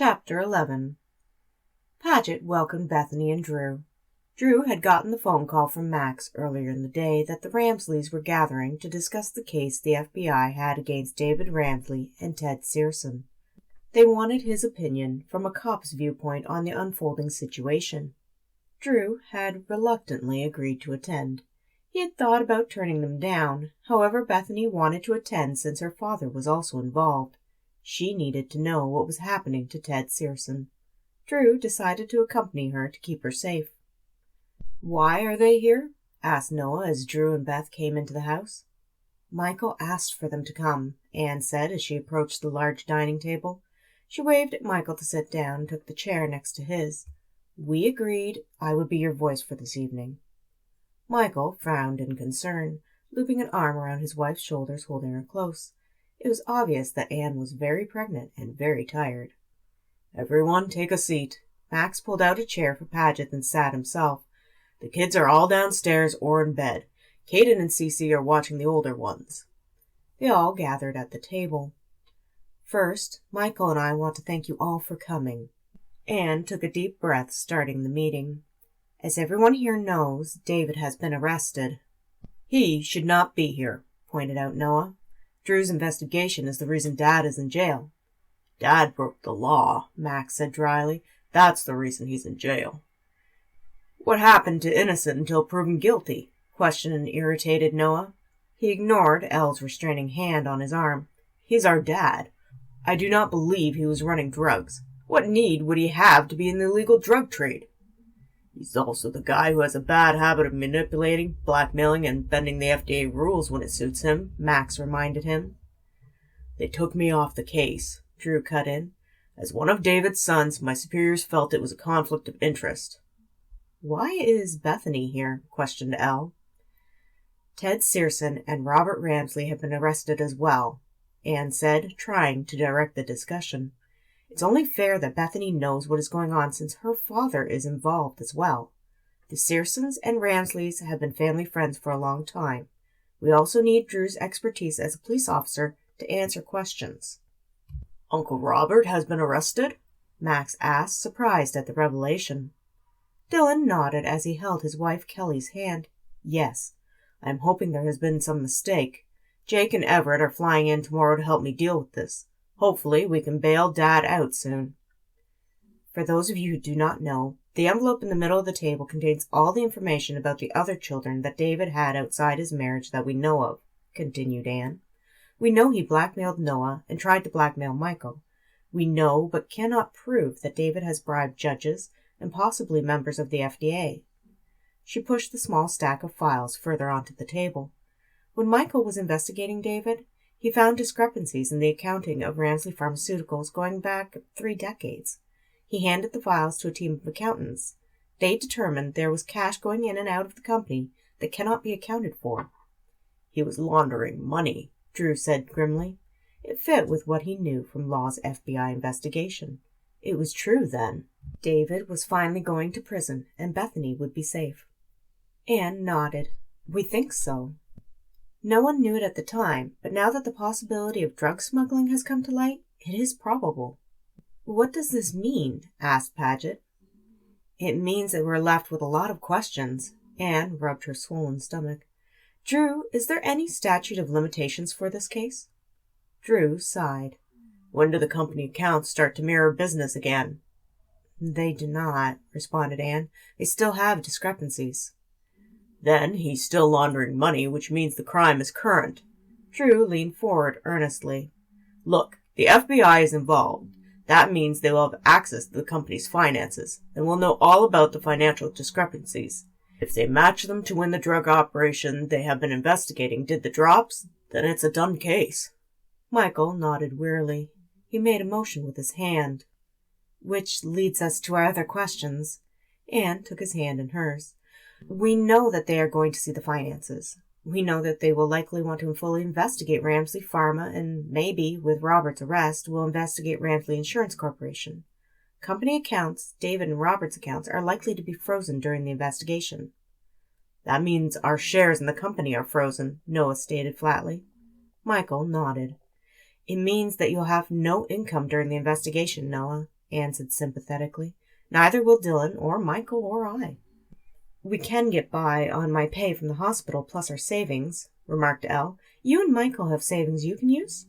Chapter 11. Paget welcomed Bethany and Drew. Drew had gotten the phone call from Max earlier in the day that the Ramsleys were gathering to discuss the case the FBI had against David Ramsley and Ted Searson. They wanted his opinion from a cop's viewpoint on the unfolding situation. Drew had reluctantly agreed to attend. He had thought about turning them down. However, Bethany wanted to attend since her father was also involved. She needed to know what was happening to Ted Searson. Drew decided to accompany her to keep her safe. "Why are they here?" asked Noah as Drew and Beth came into the house. "Michael asked for them to come," Anne said as she approached the large dining table. She waved at Michael to sit down and took the chair next to his. "We agreed I would be your voice for this evening." Michael frowned in concern, looping an arm around his wife's shoulders, holding her close. It was obvious that Anne was very pregnant and very tired. "Everyone take a seat." Max pulled out a chair for Paget and sat himself. "The kids are all downstairs or in bed. Caden and Cece are watching the older ones." They all gathered at the table. "First, Michael and I want to thank you all for coming." Anne took a deep breath, starting the meeting. "As everyone here knows, David has been arrested." "He should not be here," pointed out Noah. "Drew's investigation is the reason Dad is in jail." "Dad broke the law," Max said dryly. "That's the reason he's in jail." "What happened to innocent until proven guilty?" questioned an irritated Noah. He ignored Elle's restraining hand on his arm. "He's our dad. I do not believe he was running drugs. What need would he have to be in the illegal drug trade?" "He's also the guy who has a bad habit of manipulating, blackmailing, and bending the FDA rules when it suits him," Max reminded him. "They took me off the case," Drew cut in. "As one of David's sons, my superiors felt it was a conflict of interest." "Why is Bethany here?" questioned Elle. "Ted Searson and Robert Ramsley have been arrested as well," Anne said, trying to direct the discussion. "It's only fair that Bethany knows what is going on since her father is involved as well. The Searsons and Ramsleys have been family friends for a long time. We also need Drew's expertise as a police officer to answer questions." "Uncle Robert has been arrested?" Max asked, surprised at the revelation. Dylan nodded as he held his wife Kelly's hand. "Yes. I am hoping there has been some mistake. Jake and Everett are flying in tomorrow to help me deal with this. Hopefully we can bail Dad out soon." "For those of you who do not know, the envelope in the middle of the table contains all the information about the other children that David had outside his marriage that we know of," continued Anne. "We know he blackmailed Noah and tried to blackmail Michael. We know but cannot prove that David has bribed judges and possibly members of the FDA." She pushed the small stack of files further onto the table. When Michael was investigating David, he found discrepancies in the accounting of Ramsley Pharmaceuticals going back 3 decades. He handed the files to a team of accountants. They determined there was cash going in and out of the company that cannot be accounted for. "He was laundering money," Drew said grimly. It fit with what he knew from Law's FBI investigation. It was true, then. David was finally going to prison, and Bethany would be safe. Anne nodded. "We think so." No one knew it at the time, but now that the possibility of drug smuggling has come to light, it is probable. "What does this mean?" asked Paget. "It means that we're left with a lot of questions." Anne rubbed her swollen stomach. "Drew, is there any statute of limitations for this case?" Drew sighed. "When do the company accounts start to mirror business again?" "They do not," responded Anne. "They still have discrepancies." "Then he's still laundering money, which means the crime is current." Drew leaned forward earnestly. "Look, the FBI is involved. That means they will have access to the company's finances, and will know all about the financial discrepancies. If they match them to when the drug operation they have been investigating did the drops, then it's a done case." Michael nodded wearily. He made a motion with his hand. "Which leads us to our other questions." Anne took his hand in hers. "We know that they are going to see the finances. We know that they will likely want to fully investigate Ramsley Pharma and maybe, with Robert's arrest, will investigate Ramsley Insurance Corporation. Company accounts, David and Robert's accounts, are likely to be frozen during the investigation." "That means our shares in the company are frozen," Noah stated flatly. Michael nodded. "It means that you'll have no income during the investigation, Noah. Anne said sympathetically. Neither will Dylan or Michael or I. We can get by on my pay from the hospital plus our savings, remarked Elle. You and Michael have savings you can use?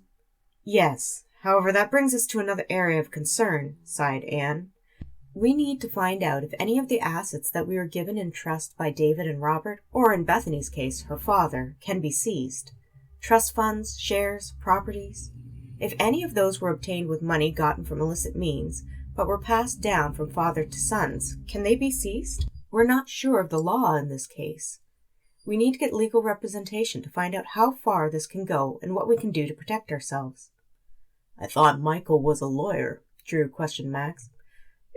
Yes. However, that brings us to another area of concern, sighed Anne. We need to find out if any of the assets that we were given in trust by David and Robert, or in Bethany's case, her father, can be seized. Trust funds, shares, properties. If any of those were obtained with money gotten from illicit means, but were passed down from father to sons, can they be seized? We're not sure of the law in this case. We need to get legal representation to find out how far this can go and what we can do to protect ourselves. I thought Michael was a lawyer, Drew questioned Max.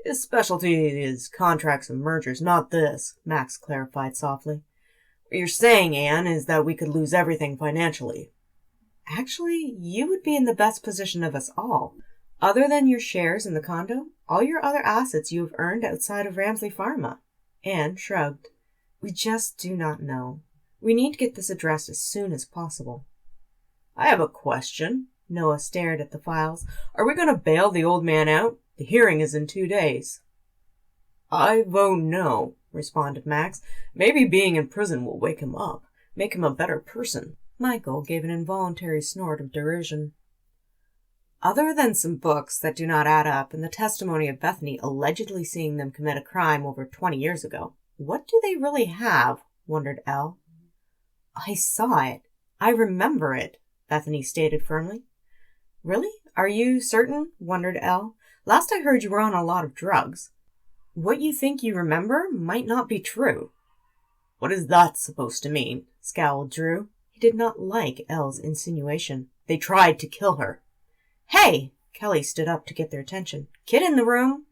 His specialty is contracts and mergers, not this, Max clarified softly. What you're saying, Anne, is that we could lose everything financially. Actually, you would be in the best position of us all. Other than your shares in the condo, all your other assets you have earned outside of Ramsley Pharma. Anne shrugged. We just do not know. We need to get this addressed as soon as possible. I have a question. Noah stared at the files. Are we going to bail the old man out? The hearing is in 2 days. I vote no, responded Max. Maybe being in prison will wake him up, make him a better person. Michael gave an involuntary snort of derision. Other than some books that do not add up and the testimony of Bethany allegedly seeing them commit a crime over 20 years ago, what do they really have? Wondered Elle. I saw it. I remember it, Bethany stated firmly. Really? Are you certain? Wondered Elle. Last I heard you were on a lot of drugs. What you think you remember might not be true. What is that supposed to mean? Scowled Drew. He did not like Elle's insinuation. They tried to kill her. Hey! Kelly stood up to get their attention. Kid in the room?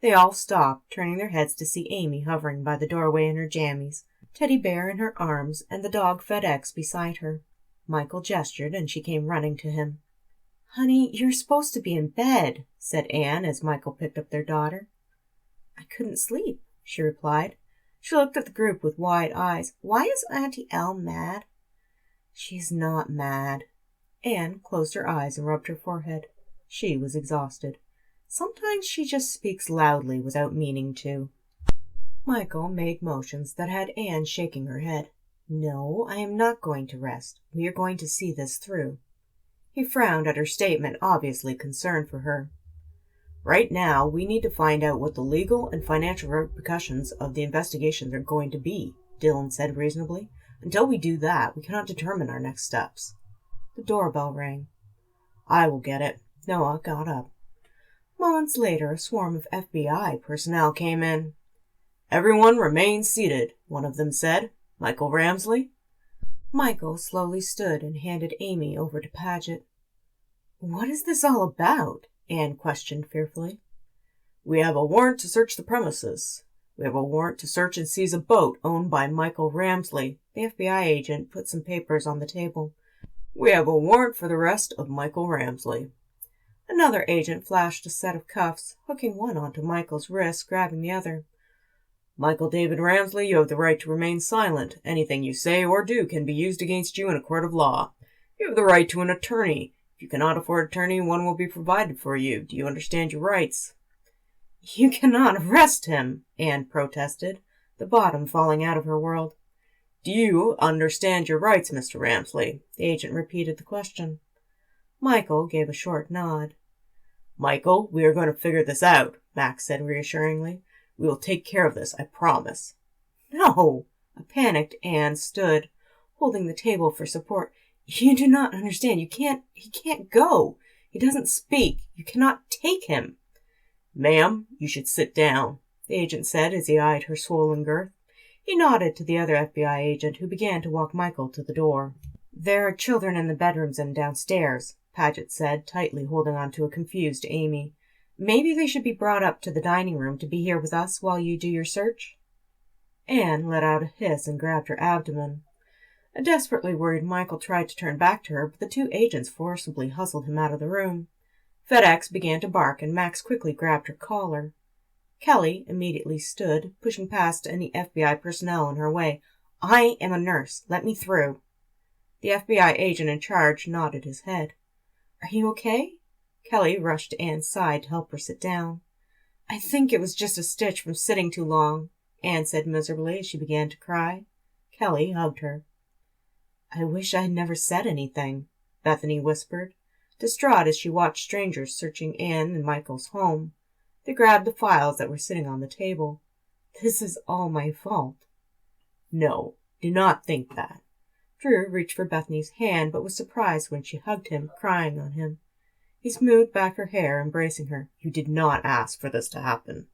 They all stopped, turning their heads to see Amy hovering by the doorway in her jammies, Teddy Bear in her arms, and the dog FedEx beside her. Michael gestured, and she came running to him. Honey, you're supposed to be in bed, said Anne as Michael picked up their daughter. I couldn't sleep, she replied. She looked at the group with wide eyes. Why is Auntie Elle mad? She's not mad. Anne closed her eyes and rubbed her forehead. She was exhausted. Sometimes she just speaks loudly without meaning to. Michael made motions that had Anne shaking her head. No, I am not going to rest. We are going to see this through. He frowned at her statement, obviously concerned for her. Right now, we need to find out what the legal and financial repercussions of the investigations are going to be, Dylan said reasonably. Until we do that, we cannot determine our next steps. The doorbell rang. I will get it. Noah got up. Moments later, a swarm of FBI personnel came in. Everyone remain seated, one of them said. Michael Ramsley? Michael slowly stood and handed Amy over to Paget. What is this all about? Anne questioned fearfully. We have a warrant to search the premises. We have a warrant to search and seize a boat owned by Michael Ramsley. The FBI agent put some papers on the table. We have a warrant for the arrest of Michael Ramsley. Another agent flashed a set of cuffs, hooking one onto Michael's wrist, grabbing the other. Michael David Ramsley, you have the right to remain silent. Anything you say or do can be used against you in a court of law. You have the right to an attorney. If you cannot afford an attorney, one will be provided for you. Do you understand your rights? You cannot arrest him, Anne protested, the bottom falling out of her world. Do you understand your rights, Mr. Ramsley? The agent repeated the question. Michael gave a short nod. Michael, we are going to figure this out, Max said reassuringly. We will take care of this, I promise. No! A panicked Anne stood, holding the table for support. You do not understand. He can't go. He doesn't speak. You cannot take him. Ma'am, you should sit down, the agent said as he eyed her swollen girth. He nodded to the other FBI agent, who began to walk Michael to the door. There are children in the bedrooms and downstairs, Paget said, tightly holding on to a confused Amy. Maybe they should be brought up to the dining room to be here with us while you do your search. Anne let out a hiss and grabbed her abdomen. A desperately worried Michael tried to turn back to her, but the two agents forcibly hustled him out of the room. FedEx began to bark, and Max quickly grabbed her collar. Kelly immediately stood, pushing past any FBI personnel in her way. I am a nurse. Let me through. The FBI agent in charge nodded his head. Are you okay? Kelly rushed to Anne's side to help her sit down. "I think it was just a stitch from sitting too long," Anne said miserably as she began to cry. Kelly hugged her. "I wish I had never said anything," Bethany whispered, distraught as she watched strangers searching Anne and Michael's home. They grabbed the files that were sitting on the table. "This is all my fault." "No, do not think that." Drew reached for Bethany's hand, but was surprised when she hugged him, crying on him. He smoothed back her hair, embracing her. "You did not ask for this to happen."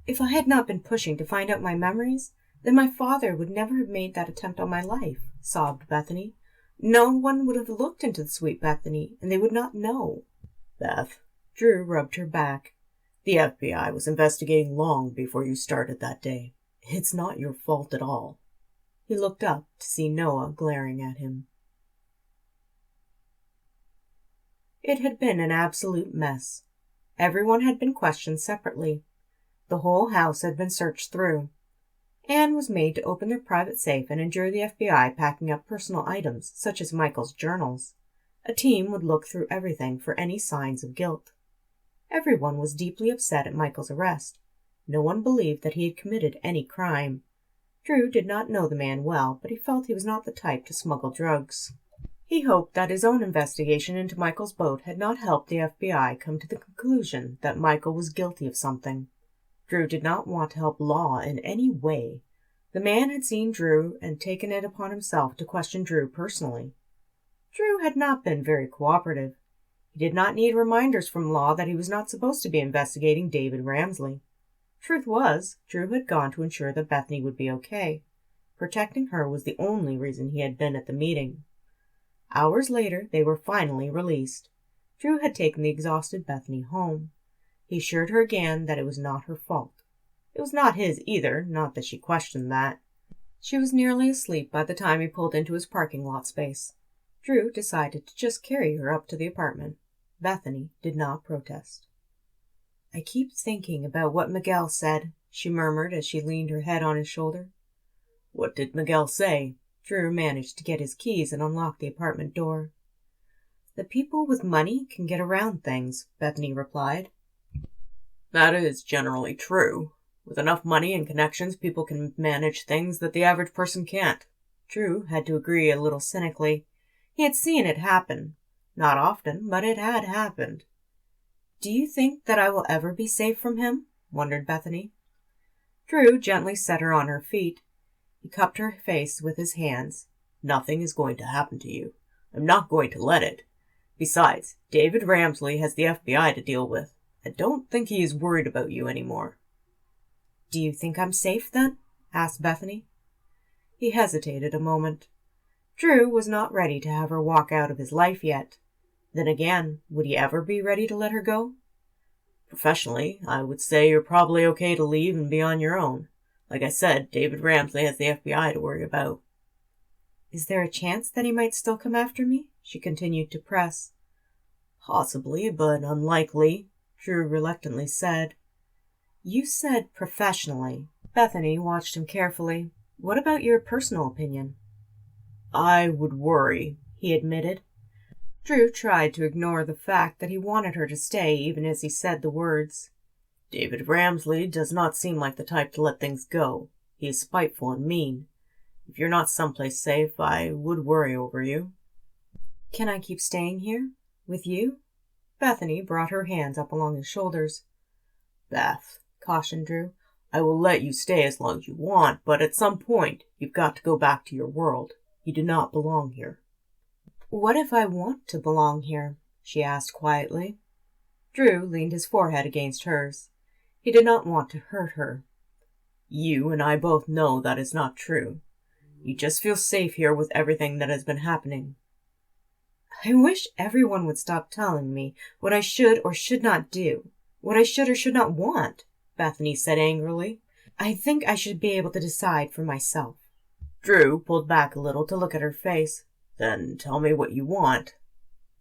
"If I had not been pushing to find out my memories, then my father would never have made that attempt on my life," sobbed Bethany. "No one would have looked into the sweet Bethany, and they would not know." "Beth," Drew rubbed her back, "the FBI was investigating long before you started that day. It's not your fault at all." He looked up to see Noah glaring at him. It had been an absolute mess. Everyone had been questioned separately. The whole house had been searched through. Anne was made to open their private safe and endure the FBI packing up personal items, such as Michael's journals. A team would look through everything for any signs of guilt. Everyone was deeply upset at Michael's arrest. No one believed that he had committed any crime. Drew did not know the man well, but he felt he was not the type to smuggle drugs. He hoped that his own investigation into Michael's boat had not helped the FBI come to the conclusion that Michael was guilty of something. Drew did not want to help Law in any way. The man had seen Drew and taken it upon himself to question Drew personally. Drew had not been very cooperative. He did not need reminders from Law that he was not supposed to be investigating David Ramsley. Truth was, Drew had gone to ensure that Bethany would be okay. Protecting her was the only reason he had been at the meeting. Hours later, they were finally released. Drew had taken the exhausted Bethany home. He assured her again that it was not her fault. It was not his either, not that she questioned that. She was nearly asleep by the time he pulled into his parking lot space. Drew decided to just carry her up to the apartment. Bethany did not protest. "I keep thinking about what Miguel said," she murmured as she leaned her head on his shoulder. "What did Miguel say?" Drew managed to get his keys and unlock the apartment door. "The people with money can get around things," Bethany replied. "That is generally true. With enough money and connections, people can manage things that the average person can't." Drew had to agree a little cynically. He had seen it happen. Not often, but it had happened. "Do you think that I will ever be safe from him?" wondered Bethany. Drew gently set her on her feet. He cupped her face with his hands. "Nothing is going to happen to you. I'm not going to let it. Besides, David Ramsley has the FBI to deal with. I don't think he is worried about you anymore." "Do you think I'm safe, then?" asked Bethany. He hesitated a moment. Drew was not ready to have her walk out of his life yet. Then again, would he ever be ready to let her go? "Professionally, I would say you're probably okay to leave and be on your own. Like I said, David Ramsley has the FBI to worry about." "Is there a chance that he might still come after me?" she continued to press. "Possibly, but unlikely," Drew reluctantly said. "You said professionally." Bethany watched him carefully. "What about your personal opinion?" "I would worry," he admitted. Drew tried to ignore the fact that he wanted her to stay even as he said the words. "David Ramsley does not seem like the type to let things go. He is spiteful and mean. If you're not someplace safe, I would worry over you." "Can I keep staying here? With you?" Bethany brought her hands up along his shoulders. "Beth," cautioned Drew, "I will let you stay as long as you want, but at some point you've got to go back to your world. You do not belong here." "What if I want to belong here?" she asked quietly. Drew leaned his forehead against hers. He did not want to hurt her. "You and I both know that is not true. You just feel safe here with everything that has been happening." "I wish everyone would stop telling me what I should or should not do, what I should or should not want," Bethany said angrily. "I think I should be able to decide for myself." Drew pulled back a little to look at her face. "Then tell me what you want."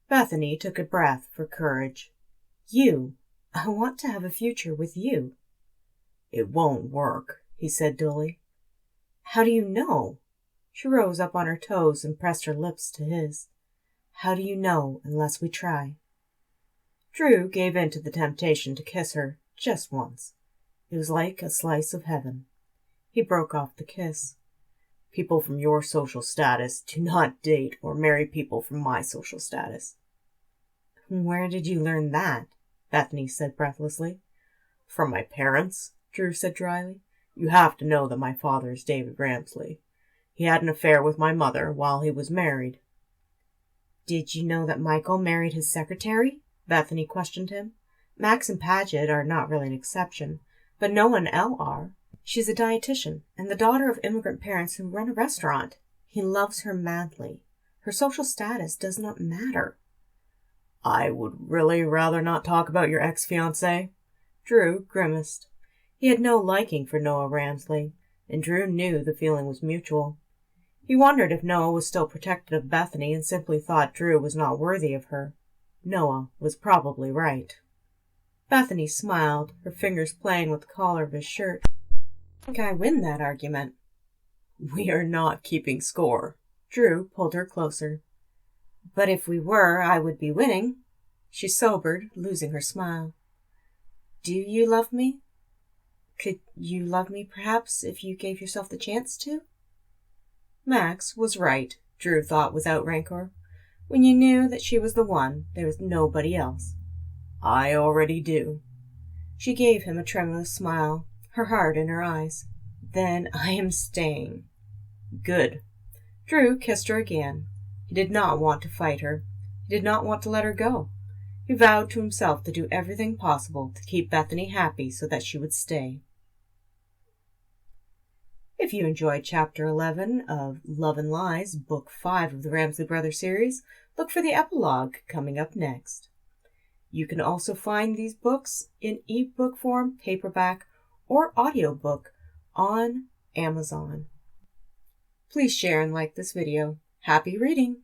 Bethany took a breath for courage. "You. I want to have a future with you." "It won't work," he said dully. "How do you know?" She rose up on her toes and pressed her lips to his. "How do you know unless we try?" Drew gave in to the temptation to kiss her just once. It was like a slice of heaven. He broke off the kiss. People from your social status do not date or marry people from my social status. Where did you learn that? Bethany said breathlessly. From my parents, Drew said dryly. You have to know that my father is David Ramsley. He had an affair with my mother while he was married. Did you know that Michael married his secretary? Bethany questioned him. Max and Paget are not really an exception, but Noah and Elle are. She's a dietitian and the daughter of immigrant parents who run a restaurant. He loves her madly. Her social status does not matter. I would really rather not talk about your ex-fiancé. Drew grimaced. He had no liking for Noah Ramsley, and Drew knew the feeling was mutual. He wondered if Noah was still protective of Bethany and simply thought Drew was not worthy of her. Noah was probably right. Bethany smiled, her fingers playing with the collar of his shirt. I think I win that argument. We are not keeping score. Drew pulled her closer. But if we were, I would be winning. She sobered, losing her smile. Do you love me? Could you love me, perhaps, if you gave yourself the chance to? Max was right, Drew thought without rancor. When you knew that she was the one, there was nobody else. I already do. She gave him a tremulous smile, her heart in her eyes. Then I am staying. Good. Drew kissed her again. He did not want to fight her. He did not want to let her go. He vowed to himself to do everything possible to keep Bethany happy so that she would stay. If you enjoyed Chapter 11 of Love and Lies, Book 5 of the Ramsley Brothers series, look for the epilogue coming up next. You can also find these books in ebook form, paperback, or audiobook on Amazon. Please share and like this video. Happy reading!